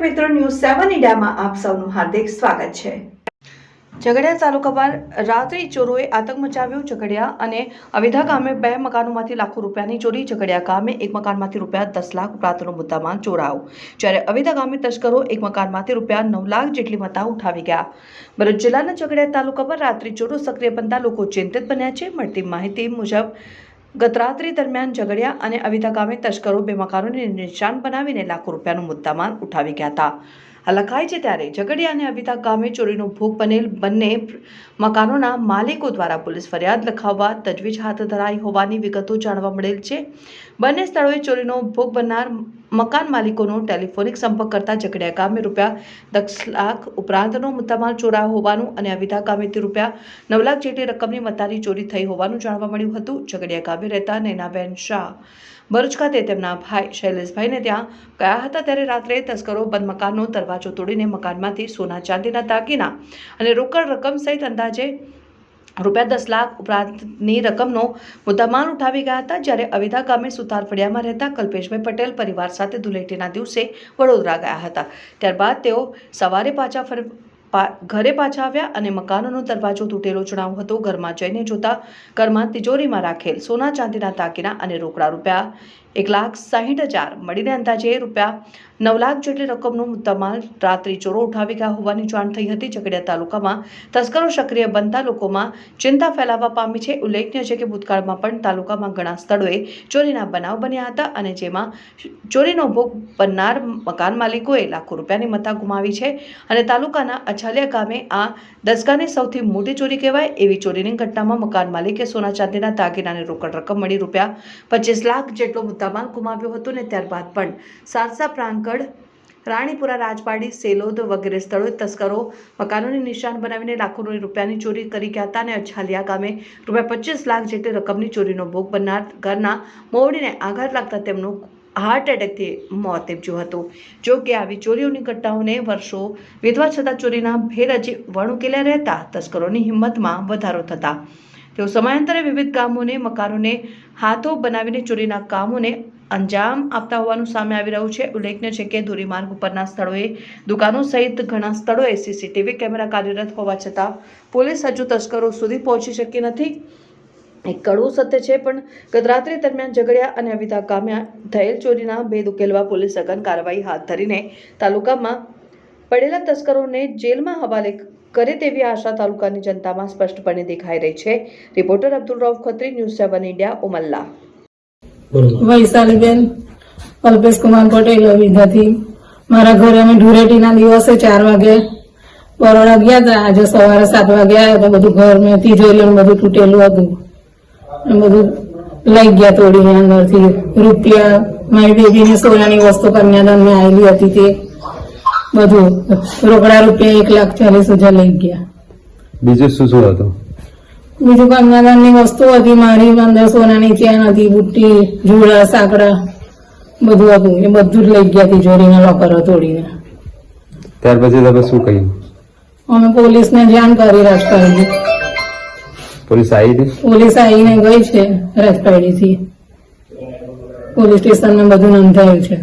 મિત્રો, ન્યૂઝ 7 ઇન્ડિયામાં આપ સૌનું હાર્દિક સ્વાગત છે। ઝઘડિયા તાલુકામાં રાત્રિ ચોરોએ આતંક મચાવ્યો। ઝઘડિયા અને અવિધા ગામે 2 મકાનોમાંથી લાખો રૂપિયાની ચોરી। ઝઘડિયા ગામે એક મકાનમાંથી રૂપિયા 10 લાખ ઉપરાંતનો મુદ્દામાલ ચોરાયો, જ્યારે અવિધા ગામે તસ્કરો એક મકાનમાંથી રૂપિયા 9 લાખ જેટલી મત્તા ઉઠાવી ગયા। ભરૂચ જિલ્લાના ઝઘડિયા તાલુકામાં રાત્રિ ચોરો સક્રિય બનતા લોકો ચિંતિત બન્યા છે। મળતી માહિતી મુજબ ગત રાત્રિ દરમિયાન ઝઘડિયા અને અવિધા ગામે તસ્કરો 2 મકાનોને નિશાન બનાવીને લાખો રૂપિયાનો મુદ્દામાલ ઉઠાવી ગયા હતા। આ લખાય છે ત્યારે ઝઘડિયા અને અવિધા ગામે ચોરીનો ભોગ બનેલ બંને મકાનોના માલિકો દ્વારા પોલીસ ફરિયાદ લખાવવા તજવીજ હાથ ધરાઈ હોવાની વિગતો જાણવા મળેલ છે। બંને સ્થળોએ ચોરીનો ભોગ બનનાર મકાન માલિકોનો ટેલિફોનિક સંપર્ક કરતા ઝઘડિયા ગામે રૂપિયા 10 લાખ ઉપરાંતનો મુદ્દામાલ ચોરાયો હોવાનું અને અવિધા ગામેથી રૂપિયા 9 લાખ જેટલી રકમની મત્તાની ચોરી થઈ હોવાનું જાણવા મળ્યું હતું। ઝઘડિયા ગામે રહેતા નૈનાબેન શાહ ભરૂચ ખાતે તેમના ભાઈ શૈલેષભાઈને ત્યાં ગયા હતા, ત્યારે રાત્રે તસ્કરો બંધ મકાનનો દરવાજો તોડીને મકાનમાંથી સોના ચાંદીના દાગીના અને રોકડ રકમ સહિત અંદાજે રૂપિયા 10 લાખ ઉપરાંતની રકમનો મુદ્દામાલ ઉઠાવી ગયા હતા। જ્યારે અવિધા ગામે સુતાર ફળિયામાં રહેતા કલ્પેશભાઈ પટેલ પરિવાર સાથે ધૂળેટીના દિવસે વડોદરા ગયા હતા। ત્યારબાદ તેઓ સવારે ઘરે પાછા આવ્યા અને મકાનનો દરવાજો તૂટેલો જણાવ્યો હતો। ઘરમાં જઈને જોતા ઘરમાં તિજોરીમાં રાખેલ સોના ચાંદીના દાગીના અને રોકડા રૂપિયા 1,60,000 મળીને અંદાજે રૂપિયા 9 લાખ જેટલી રકમનો મુદ્દામાલ રાત્રિ ચોરો ઉઠાવી ગયા હોવાની જાણ થઈ હતી। ઝઘડિયા તાલુકામાં તસ્કરો સક્રિય બનતા લોકોમાં ચિંતા ફેલાવા પામી છે। ઉલ્લેખનીય છે કે ભૂતકાળમાં પણ તાલુકામાં ઘણા સ્થળોએ ચોરીના બનાવ બન્યા હતા અને જેમાં ચોરીનો ભોગ બનનાર મકાન માલિકોએ લાખો રૂપિયાની મત્તા ગુમાવી છે અને તાલુકાના અછાલિયા ગામે આ દસકાની સૌથી મોટી ચોરી કહેવાય એવી ચોરીની ઘટનામાં મકાન માલિકે સોના ચાંદીના દાગીનાની રોકડ રકમ મળી રૂપિયા 25 લાખ જેટલો મુદ્દામાલ ગુમાવ્યો હતો ને ત્યારબાદ પણ સારસા પ્રાંગણ, રાણીપુરા, રાજપાડી, સેલોદ વગેરે સ્થળોએ તસ્કરો મકાનોની નિશાન બનાવીને લાખો રૂપિયાની ચોરી કરી ગયા હતા અને અછાલિયા ગામે રૂપિયા 25 લાખ જેટલી રકમની ચોરીનો ભોગ બનનાર ઘરના મોવડીને આઘાત લાગતા તેમનું હાર્ટ એટેકથી મોત નીપજ્યું હતું। જો કે આવી ચોરીઓની ઘટનાઓને વર્ષો વીતવા છતાં ચોરીના ભેદ હજી વણુકેલા રહેતા તસ્કરોની હિંમતમાં વધારો થતા તેઓ સમયાંતરે વિવિધ ગામોને મકાનોને હાથો બનાવીને ચોરીના કામોને અંજામ આપતા હોવાનું સામે આવી રહ્યું છે। ઉલ્લેખનીય છે કે ધોરીમાર્ગ ઉપરના સ્થળોએ દુકાનો સહિત ઘણા સ્થળોએ સીસીટીવી કેમેરા કાર્યરત હોવા છતાં પોલીસ હજુ તસ્કરો સુધી પહોંચી શકી નથી। એક કડવું સત્ય છે, પણ ગત રાત્રિ દરમિયાન ઝઘડિયા અને અવિધા ગામે થયેલ ચોરીના ભેદ ઉકેલવા પોલીસ સઘન કાર્યવાહી હાથ ધરીને તાલુકામાં પડેલા તસ્કરોને જેલમાં હવાલે કરે તેવી આશા તાલુકાની જનતામાં સ્પષ્ટપણે દેખાઈ રહી છે। Reporter Abdul Rauf Khatri, news 7 India, Umalla. વૈશાલીબેન કલ્પેશ કુમાર પટેલ અવિધાથી મારા ઘરે અમે ધૂળેટીના દિવસે 4 વાગે બરોડા ગયા હતા। આજે સવારે 7 વાગે આવ્યા તો બધું ઘર મેં તિજોરી બધું તૂટેલું હતું, બધું લઈ ગયા તોડીને અંદરથી રૂપિયા, મારી બેબીની સોનાની વસ્તુ કન્યાદાનમાં આવેલી હતી તે બધું રોકડા રૂપિયા 1,40,000 લઈ ગયા। બીજું શું શું હતું? બીજું કન્યાદાનની વસ્તુ હતી, મારી અંદર સોનાની ચેન હતી, બુટ્ટી, જુડા, સાંકડા બધું હતું, એ બધું જ લઈ ગયા તિજોરીના લોકરો તોડીને। ત્યાર પછી તમે શું કહ્યું? અમે પોલીસને જાણ કરી રાજપાડી। પોલીસ આવી હતી? પોલીસ આવીને ગઈ છે રાજપાડીથી, પોલીસ સ્ટેશનમાં બધું નોંધાયું છે।